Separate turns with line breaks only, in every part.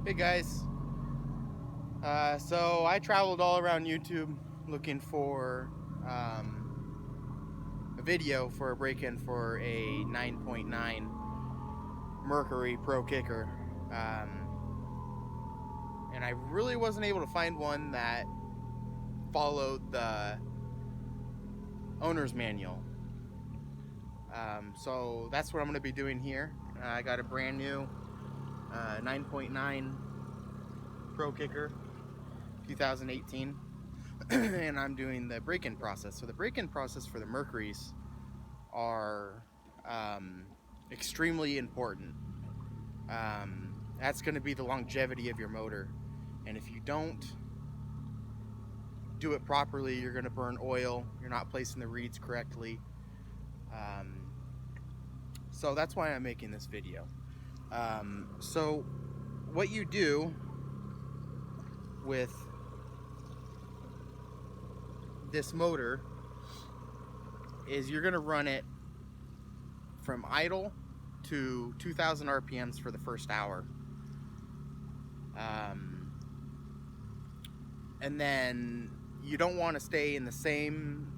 Hey guys, so I traveled all around YouTube looking for a video for a break-in for a 9.9 Mercury Pro Kicker, and I really wasn't able to find one that followed the owner's manual. So that's what I'm going to be doing here. I got a brand new 9.9 Pro Kicker 2018 and I'm doing the break-in process. So the break-in process for the Mercuries are extremely important. That's going to be the longevity of your motor, and if you don't do it properly, you're going to burn oil, you're not placing the reeds correctly. So that's why I'm making this video. So what you do with this motor is you're going to run it from idle to 2,000 RPMs for the first hour, and then you don't want to stay in the same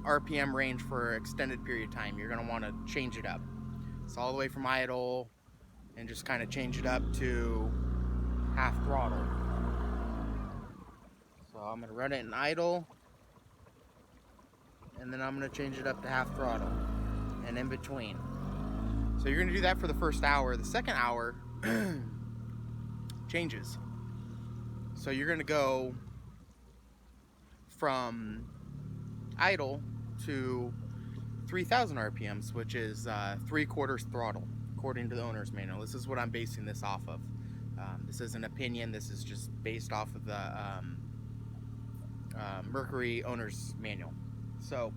RPM range for an extended period of time. You're going to want to change it up. So all the way from idle and just kind of change it up to half throttle. So I'm going to run it in idle, and then I'm going to change it up to half throttle and in between. So you're going to do that for the first hour. The second hour changes. So you're going to go from idle to 3,000 RPMs, which is 3/4 throttle, according to the owner's manual. This is what I'm basing this off of. This is an opinion. This is just based off of the Mercury owner's manual. So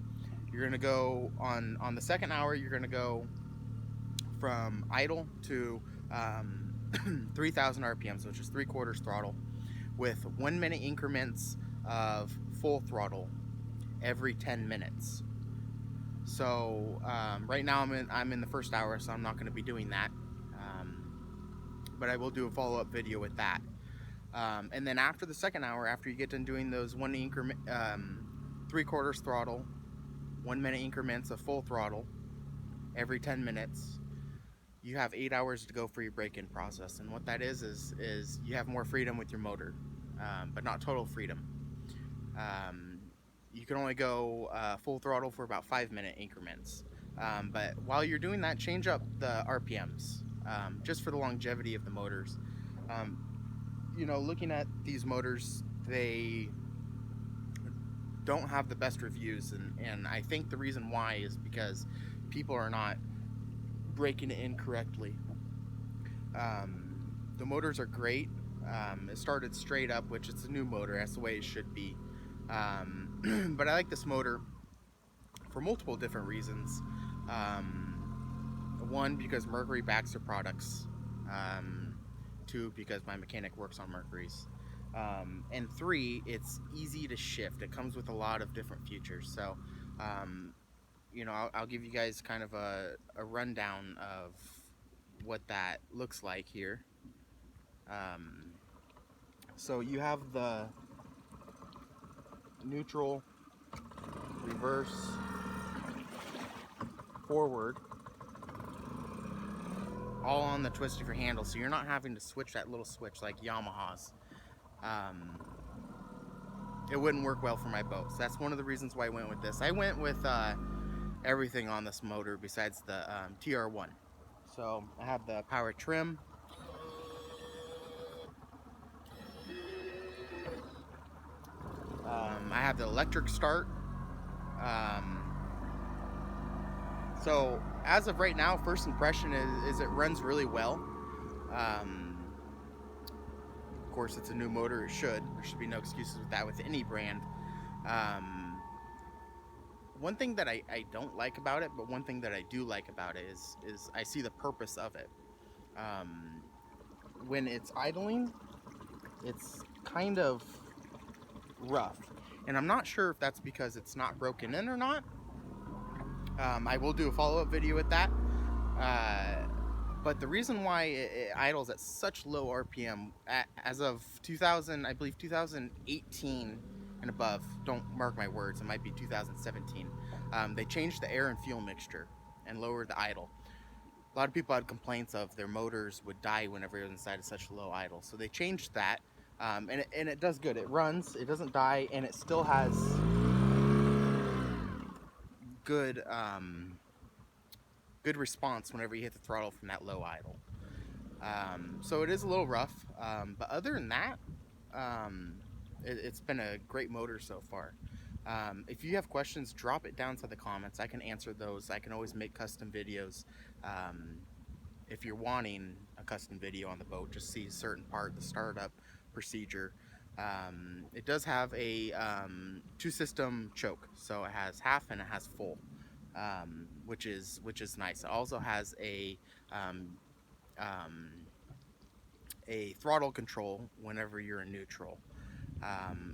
you're going to go on the second hour, you're going to go from idle to 3,000 RPMs, which is 3/4 throttle, with 1 minute increments of full throttle every 10 minutes. So right now I'm in the first hour, so I'm not going to be doing that, but I will do a follow-up video with that. And then after the second hour, after you get done doing those 1 increment, 3/4 throttle, 1 minute increments of full throttle every 10 minutes, you have 8 hours to go for your break-in process. And what that is you have more freedom with your motor, but not total freedom. You can only go full throttle for about 5-minute increments. But while you're doing that, change up the RPMs, just for the longevity of the motors. You know, looking at these motors, they don't have the best reviews, and I think the reason why is because people are not breaking it in correctly. The motors are great. It started straight up, which is a new motor. That's the way it should be. But I like this motor for multiple different reasons. One, because Mercury backs their products. Two, because my mechanic works on Mercuries. And three, it's easy to shift. It comes with a lot of different features. So, you know, I'll give you guys kind of a rundown of what that looks like here. So you have the neutral, reverse, forward, all on the twist of your handle, so you're not having to switch that little switch like Yamaha's. It wouldn't work well for my boat, so that's one of the reasons why I went with this. I went with everything on this motor besides the TR1. So I have the power trim, I have the electric start. So as of right now, first impression is it runs really well. Of course, it's a new motor. It should. There should be no excuses with that with any brand. One thing that I don't like about it, but one thing that I do like about it is I see the purpose of it. When it's idling, it's kind of rough, and I'm not sure if that's because it's not broken in or not. I will do a follow-up video with that, But the reason why it idles at such low RPM, as of 2000, I believe 2018 and above, don't mark my words, it might be 2017, they changed the air and fuel mixture and lowered the idle. A lot of people had complaints of their motors would die whenever you're inside of such low idle. So they changed that, and it does good. It runs, it doesn't die, and it still has good good response whenever you hit the throttle from that low idle. So it is a little rough, but other than that, it's been a great motor so far. If you have questions, drop it down to the comments. I can answer those. I can always make custom videos. If you're wanting a custom video on the boat, just see a certain part, the startup procedure. It does have a two-system choke, so it has half and it has full, which is nice. It also has um, um, a throttle control whenever you're in neutral.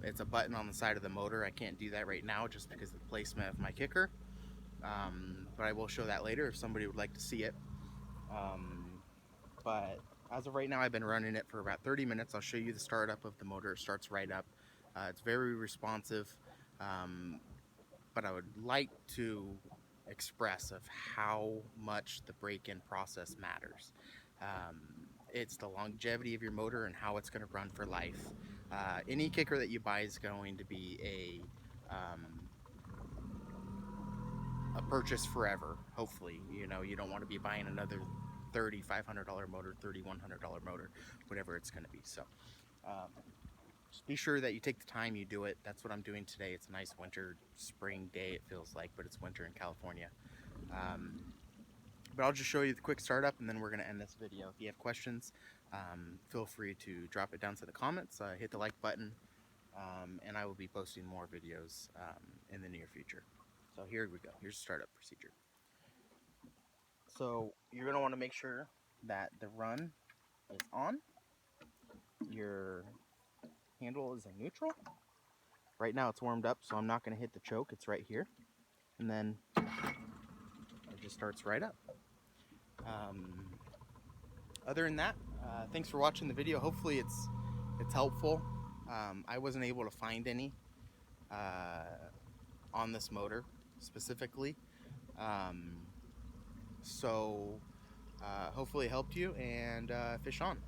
It's a button on the side of the motor. I can't do that right now just because of the placement of my kicker, but I will show that later if somebody would like to see it. But as of right now, I've been running it for about 30 minutes. I'll show you the startup of the motor. It starts right up. It's very responsive, but I would like to express of how much the break-in process matters. It's the longevity of your motor and how it's going to run for life. Any kicker that you buy is going to be a purchase forever. Hopefully, you know, you don't want to be buying another $3,500 motor, $3,100 motor, whatever it's going to be. So just be sure that you take the time, you do it. That's what I'm doing today. It's a nice winter, spring day, it feels like, but it's winter in California. But I'll just show you the quick startup, and then we're going to end this video. If you have questions, feel free to drop it down to the comments, hit the like button, and I will be posting more videos in the near future. So here we go. Here's the startup procedure. So you're going to want to make sure that the run is on. Your handle is in neutral. Right now it's warmed up, so I'm not going to hit the choke. It's right here. And then it just starts right up. Other than that, thanks for watching the video. Hopefully it's helpful. I wasn't able to find any on this motor specifically. So hopefully it helped you, and fish on.